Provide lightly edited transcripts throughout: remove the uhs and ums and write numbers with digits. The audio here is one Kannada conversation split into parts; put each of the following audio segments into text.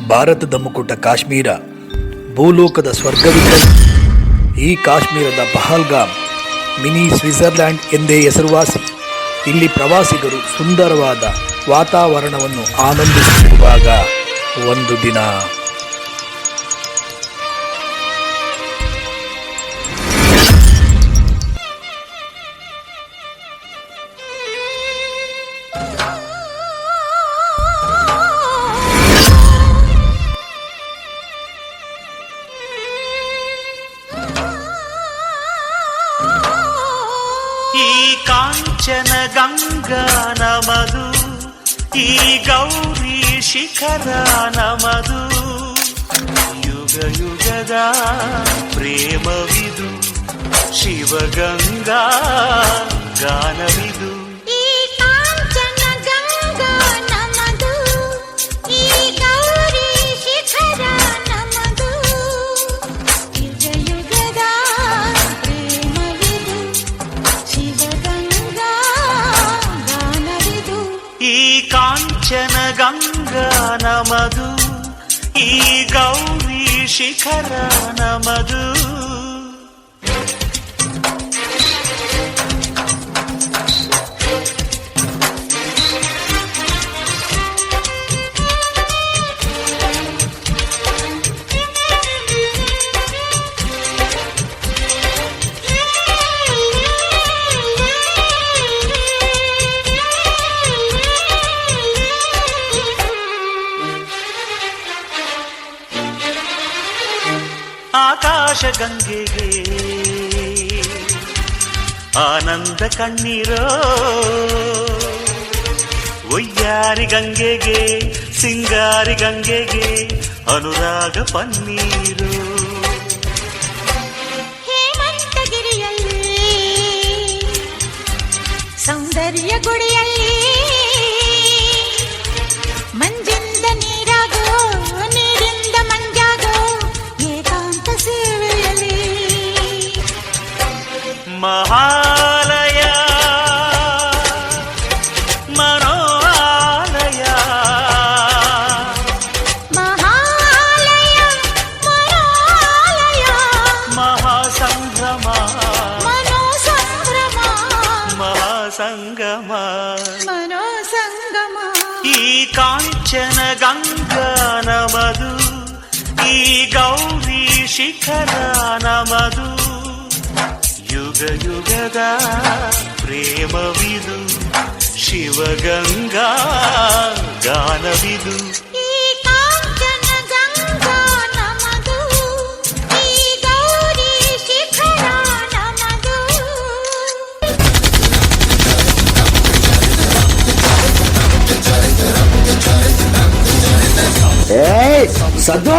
ಭಾರತದ ಮುಕುಟ ಕಾಶ್ಮೀರ, ಭೂಲೋಕದ ಸ್ವರ್ಗವಿದ್ದ ಈ ಕಾಶ್ಮೀರದ ಪಹಲ್ಗಾಮ್ ಮಿನಿ ಸ್ವಿಟ್ಜರ್ಲ್ಯಾಂಡ್ ಎಂದೇ ಹೆಸರುವಾಸಿ. ಇಲ್ಲಿ ಪ್ರವಾಸಿಗರು ಸುಂದರವಾದ ವಾತಾವರಣವನ್ನು ಆನಂದಿಸುತ್ತಿರುವಾಗ ಒಂದು ದಿನ ಈ ಕಾಂಚನ ಗಂಗಾ ನಮದು, ಈ ಗೌರಿ ಶಿಖರ ನಮದು, ಯುಗ ಯುಗದ ಪ್ರೇಮವಿದು, ಶಿವಗಂಗಾ ಗಾನವಿದು. ಕಾಂಚನ ಗಂಗಾ ನಮದು, ಈ ಗೌರಿ ಶಿಖರ ನಮದು. ಆಕಾಶ ಗಂಗೆಗೆ ಆನಂದ ಕಣ್ಣೀರೋ, ಒಯ್ಯಾರಿ ಗಂಗೆಗೆ ಸಿಂಗಾರಿ ಗಂಗೆಗೆ ಅನುರಾಗ ಪನ್ನೀರು. ಹೇಮಂತಗಿರಿಯಲ್ಲಿ ಸೌಂದರ್ಯ ಗುಡಿಯಲ್ಲಿ ಮಂಜಿಂದ ನೀರಾಗೋ, ನೀರಿಂದ ಮಂಜಾಗೋ ಏಕಾಂತ ಸೇವೆಯಲ್ಲಿ. ಮಹಾಲಯ ಮನೋಲಯ, ಮಹಾಲಯ ಮನೋಲಯ, ಮಹಾಸಂಭ್ರಮ ಮನೋಸಂಭ್ರಮ, ಮಹಾಸಂಗಮ, ಮನೋಸಂಗಮ. ಈ ಕಾಂಚನ ಗಂಗಾ ನಮದು, ಈ ಗೌರಿ ಶಿಖರ ನಮದು, ಯುಗ ಯುಗದ ಪ್ರೇಮವಿದು, ಶಿವಗಂಗಾ ಗಾನವಿದು. ಈ ಕಾಂಚನ ಗಂಗಾ ನಮದು, ಈ ಗೌರಿ ಶಿಖರ ನಮದು. ಸದ್ದು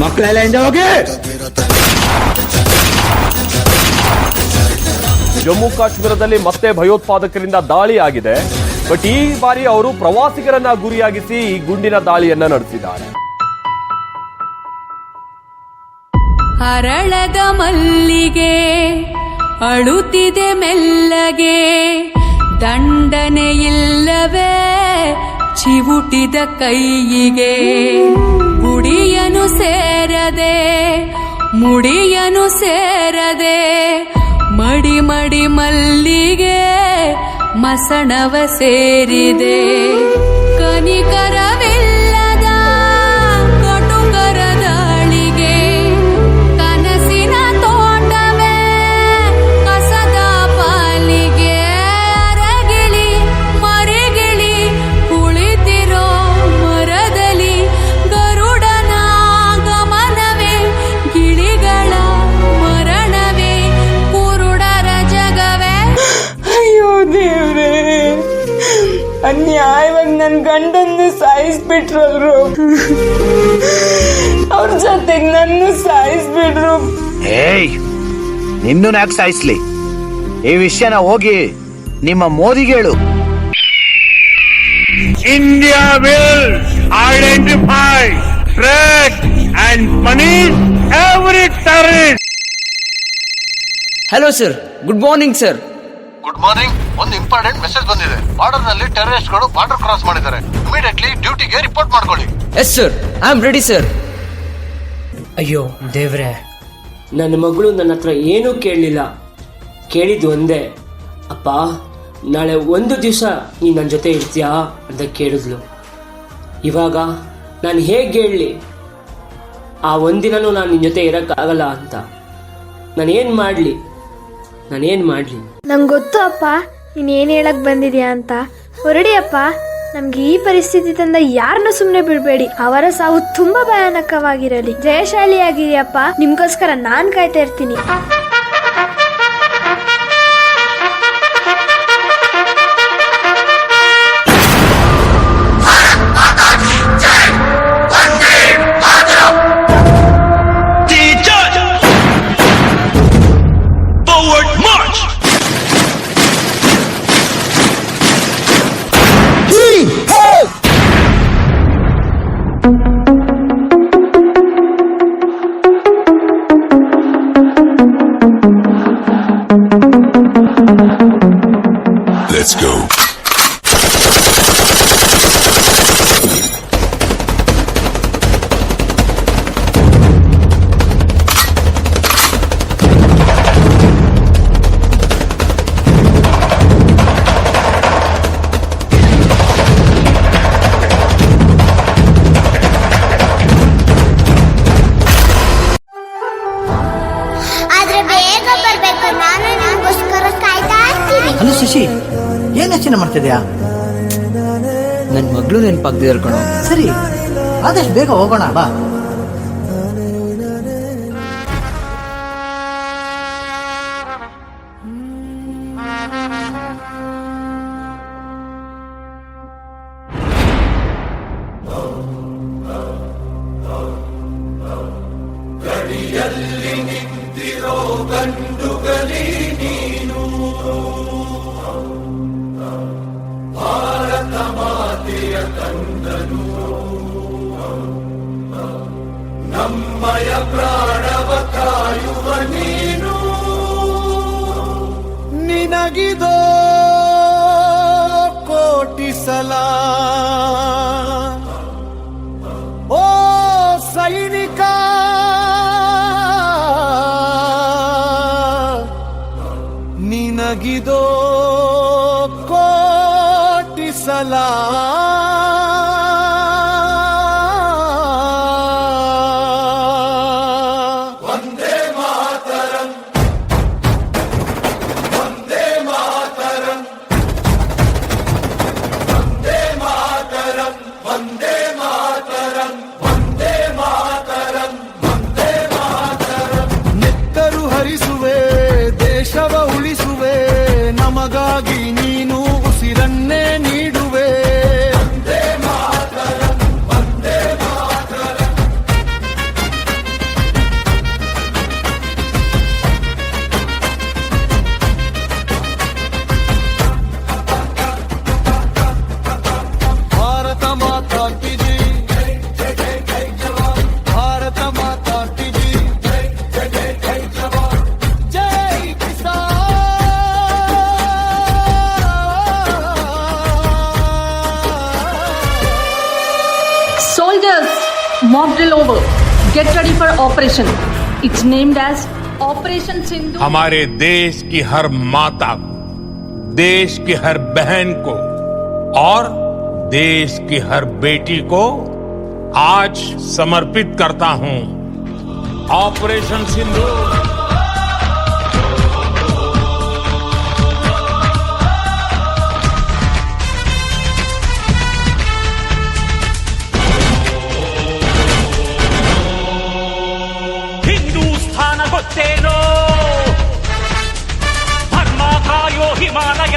ಮಕ್ಕಳೆಲ್ಲ ಹಿಂದೆ ಹೋಗಿ. ಜಮ್ಮು ಕಾಶ್ಮೀರದಲ್ಲಿ ಮತ್ತೆ ಭಯೋತ್ಪಾದಕರಿಂದ ದಾಳಿ ಆಗಿದೆ. ಬಟ್ ಈ ಬಾರಿ ಅವರು ಪ್ರವಾಸಿಗರನ್ನ ಗುರಿಯಾಗಿಸಿ ಈ ಗುಂಡಿನ ದಾಳಿಯನ್ನ ನಡೆಸಿದ್ದಾರೆ. ಹರಳದ ಮಲ್ಲಿಗೆ ಅಳುತ್ತಿದೆ ಮೆಲ್ಲಗೆ, ದಂಡನೆಯಿಲ್ಲವೇ ಚಿವುಟಿದ ಕೈಯಿಗೆ. ಗುಡಿಯನು ಸೇರದೆ ಮುಡಿಯನು ಸೇರದೆ, ಮಡಿ ಮಡಿ ಮಲ್ಲಿಗೆ ಮಸಣವ ಸೇರಿದೆ. ಕನಿಕರವಿಲ್ಲದ ಕಟುಕರ ದಾಳಿಗೆ, ಕನಸಿನ ತೋಟವೇ ಕಸದ ಪಾಲಿಗೆ. ಅರಗಿಳಿ ಮರಿಗಿಳಿ ಕುಳಿತಿರೋ ಮರದಲ್ಲಿ, ಗರುಡನ ಗಮನವೇ ಗಿಳಿಗಳ ಮರಣವೇ, ಕುರುಡರ ಜಗವೇ. ಅಯ್ಯೋ ದೇವ್ರೇ, ಅನ್ಯಾಯವಾಗಿ ನನ್ ಗಂಡನ್ನು ಸಾಯಿಸ್ಬಿಟ್ರು. ಅವ್ರ ಜೊತೆಗೆ ನನ್ನ ಸಾಯಿಸ್ಬಿಟ್ರು. ಏಯ್, ನಿನ್ನೂ ಯಾಕೆ ಸಾಯಿಸ್ಲಿ? ಈ ವಿಷಯನ ಹೋಗಿ ನಿಮ್ಮ ಮೋದಿಗೆ ಹೇಳು. India will identify, track and punish every terrorist. Hello sir, good morning sir. Good morning. ಒಂದು ಇಂಪಾರ್ಟೆಂಟ್ ಮೆಸೇಜ್ ಬಂದಿದೆ. ಬಾರ್ಡರ್ ನಲ್ಲಿ ಟೆರರಿಸ್ಟ್ ಗಳು ಬಾರ್ಡರ್ ಕ್ರಾಸ್ ಮಾಡಿದ್ದಾರೆ. ಇಮಿಡಿಯೇಟ್ಲಿ ಡ್ಯೂಟಿಗೆ ರಿಪೋರ್ಟ್ ಮಾಡ್ಕೊಳ್ಳಿ. Yes sir, I am ready sir. ಅಯ್ಯೋ ದೇವ್ರೆ, ನನ್ನ ಮಗಳು ನನ್ನ ಹತ್ರ ಏನೂ ಕೇಳಲಿಲ್ಲ. ಕೇಳಿದ್ದು ಒಂದೇ, ಅಪ್ಪ ನಾಳೆ ಒಂದು ದಿವಸ ನೀನು ನನ್ನ ಜೊತೆ ಇರ್ತೀಯಾ ಅಂತ ಕೇಳಿದ್ಲು. ಇವಾಗ ನಾನು ಹೇಗೆ ಹೇಳಲಿ ಆ ಒಂದಿನೂ ನಾನು ನಿನ್ನ ಜೊತೆ ಇರೋಕ್ಕಾಗಲ್ಲ ಅಂತ? ನಾನೇನು ಮಾಡಲಿ? ನಂಗೆ ಗೊತ್ತು ಅಪ್ಪ ನೀನು ಏನು ಹೇಳಕ್ ಬಂದಿದ್ಯಾ ಅಂತ. ಹೊರಡಿ ಅಪ್ಪ, ನಮ್ಗೆ ಈ ಪರಿಸ್ಥಿತಿ ತಂದ ಯಾರನ್ನೂ ಸುಮ್ಮನೆ ಬಿಡಬೇಡಿ. ಅವರ ಸಾವು ತುಂಬಾ ಭಯಾನಕವಾಗಿರಲಿ. ಜಯಶಾಲಿಯಾಗಿರಿ ಅಪ್ಪ, ನಿಮ್ಗೋಸ್ಕರ ನಾನು ಕಾಯ್ತಾ ಇರ್ತೀನಿ. Let's go. ಆದ್ರೆ ಬೇಗ ಬರ್ಬೇಕು, ನಾನು ನಿಮ್ಗೋಸ್ಕರ ಕಾಯ್ತಾ ಇರ್ತೀನಿ. ಹಲೋ ಶಶಿ, ಏನ್ ಯೋಚನೆ ಮಾಡ್ತಿದ್ಯಾ? ನನ್ನ ಮಗಳು ನೆನಪಾಗ್ತಿದಾರೆ ಕಣೋ. ಸರಿ, ಆದಷ್ಟು ಬೇಗ ಹೋಗೋಣ ಬಾ. ನಿನಗಿದೋ ಕೋಟಿ ಸಲ ಓ ಸೈನಿಕ, ನಿನಗಿದೋ ಕೋಟಿ ಸಲ. ನೆತ್ತರು ಹರಿಸುವೆ, ದೇಶವ ಉಳಿಸುವೆ, ನಮಗಾಗಿ ನೀನು ಉಸಿರನ್ನೇ ನೀಡುವೆ. ಭಾರತ ಮಾತಾ ಕಿ ಜೈ, ಭಾರತ ಮಾತಾ ಕಿ ಜೈ, ಜೈ Kisan. Soldiers, mock drill over. Get ready for operation. It's named as Operation Sindhu. हमारे देश की हर माता को, देश की हर बहन को और देश की हर बेटी को आज समर्पित करता हूं ऑपरेशन सिंधु. ಹಿಂದೂಸ್ಥಾನ ಗೊತ್ತೇನೋ, ಧರ್ಮ ಕಾಯೋ ಹಿಮಾಲಯ.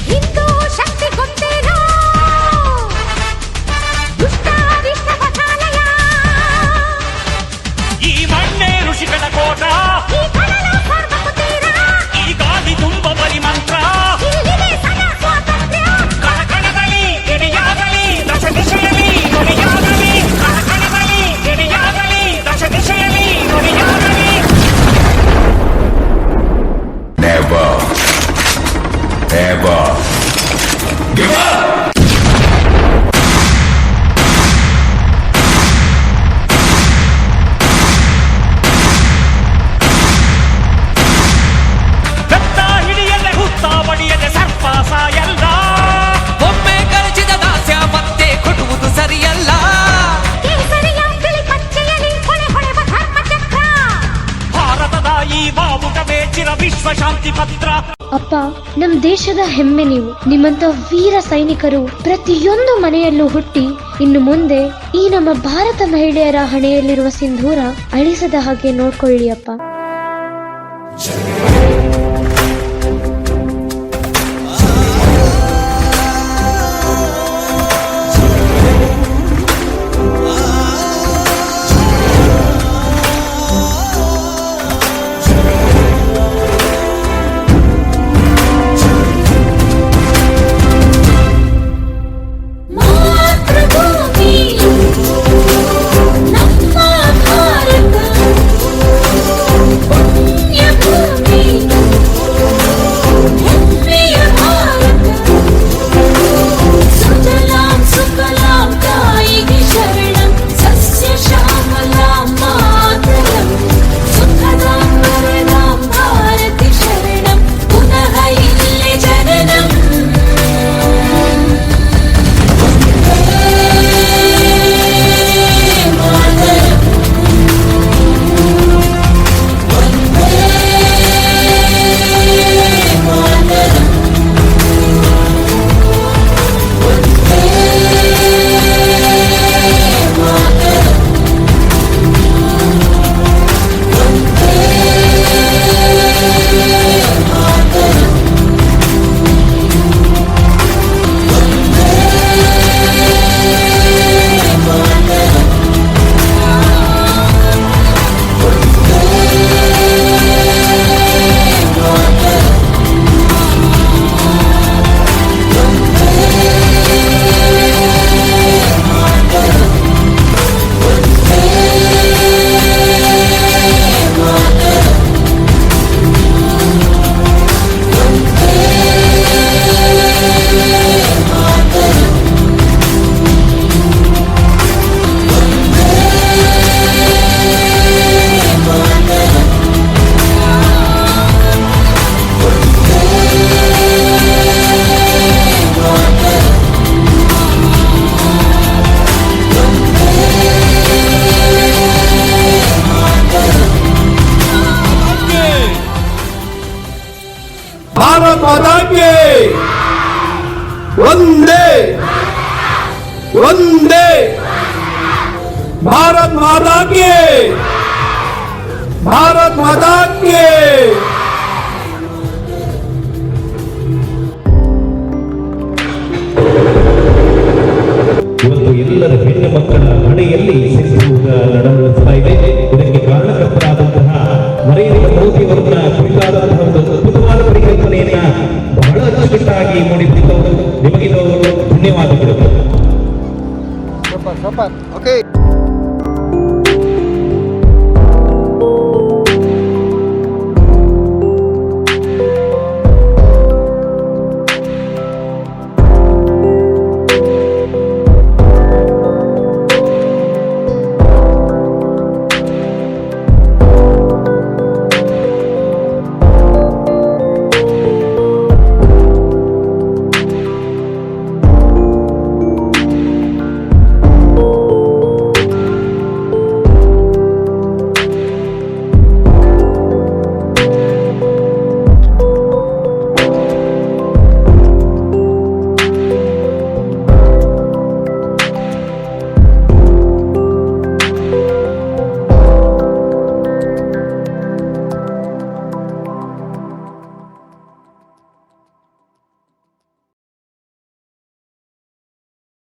ಹಿಂದೂ ಶಕ್ತಿ ಗೊತ್ತೇನೋ, ದುಷ್ಟಾರಿಷ್ಟ ಪಥಾಲಯ. ಈ ಮಣ್ಣೆ ಋಷಿಗಳ ಕೋಟ, ಈ ಕಡಲ ಸರ್ವಪುತೀರ, ಈ ಗಾಳಿ ತುಂಬ ಪರಿಮಂತ್ರ. ಇಲ್ಲಿದೆ ಸದಾ ಸ್ವಾತಂತ್ರ್ಯ. ಕಣಕಣದಲ್ಲಿ ಗಿಡಿಯಾಗಲಿ, ದಶ ದಿಶೆಯಲ್ಲಿ ನುಡಿಯಾಗಲಿ. ಕಣಕಣದಲ್ಲಿ ಗಿಡಿಯಾಗಲಿ, ದಶ ದಿಶೆಯಲ್ಲಿ ನುಡಿಯಾಗಲಿ. ever. Give up! ಬೆತ್ತ ಹಿಡಿಯದೆ ಹುತ್ತ ಬಡಿಯದೆ ಸರ್ಪಾಸ ಎಲ್ಲ ಒಮ್ಮೆ ಕಳಚಿದ ದಾಸ್ಯ ಮತ್ತೆ ಕೊಡುವುದು ಸರಿಯಲ್ಲ. ಭಾರತದ ಈ ಬಾವುಟವೇ ಚಿರ ವಿಶ್ವ ಶಾಂತಿ ಪತ್ರ. ಅಪ್ಪ, ನಮ್ ದೇಶದ ಹೆಮ್ಮೆ ನೀವು. ನಿಮ್ಮಂತ ವೀರ ಸೈನಿಕರು ಪ್ರತಿಯೊಂದು ಮನೆಯಲ್ಲೂ ಹುಟ್ಟಿ ಇನ್ನು ಮುಂದೆ ಈ ನಮ್ಮ ಭಾರತ ಮಹಿಳೆಯರ ಹಣೆಯಲ್ಲಿರುವ ಸಿಂಧೂರ ಅಳಿಸದ ಹಾಗೆ ನೋಡ್ಕೊಳ್ಳಿ ಅಪ್ಪ. भारत माता के वंदे वंदे भारत माता के भारत माता के ಇವತ್ತು ಎಲ್ಲರ ಹೆಣ್ಣು ಮಕ್ಕಳ ಹಣೆಯಲ್ಲಿ ಸಿಂಧೂರ ನಡೆಸ್ತಾ ಇದೆ. ಇದಕ್ಕೆ ಕಾರಣಕರ್ತರಾದಂತಹ ನರೇಂದ್ರ ಮೋದಿ ಅವರನ್ನ ಕುರಿತಾದಂತಹ ಒಂದು ಅದ್ಭುತವಾದ ಪರಿಕಲ್ಪನೆಯನ್ನ ಬಹಳ ಅಚ್ಚುಕಟ್ಟಾಗಿ ಮೂಡಿಬಿಟ್ಟು ನಿಮಗಿದು ಧನ್ಯವಾದಗಳು. ಓಕೆ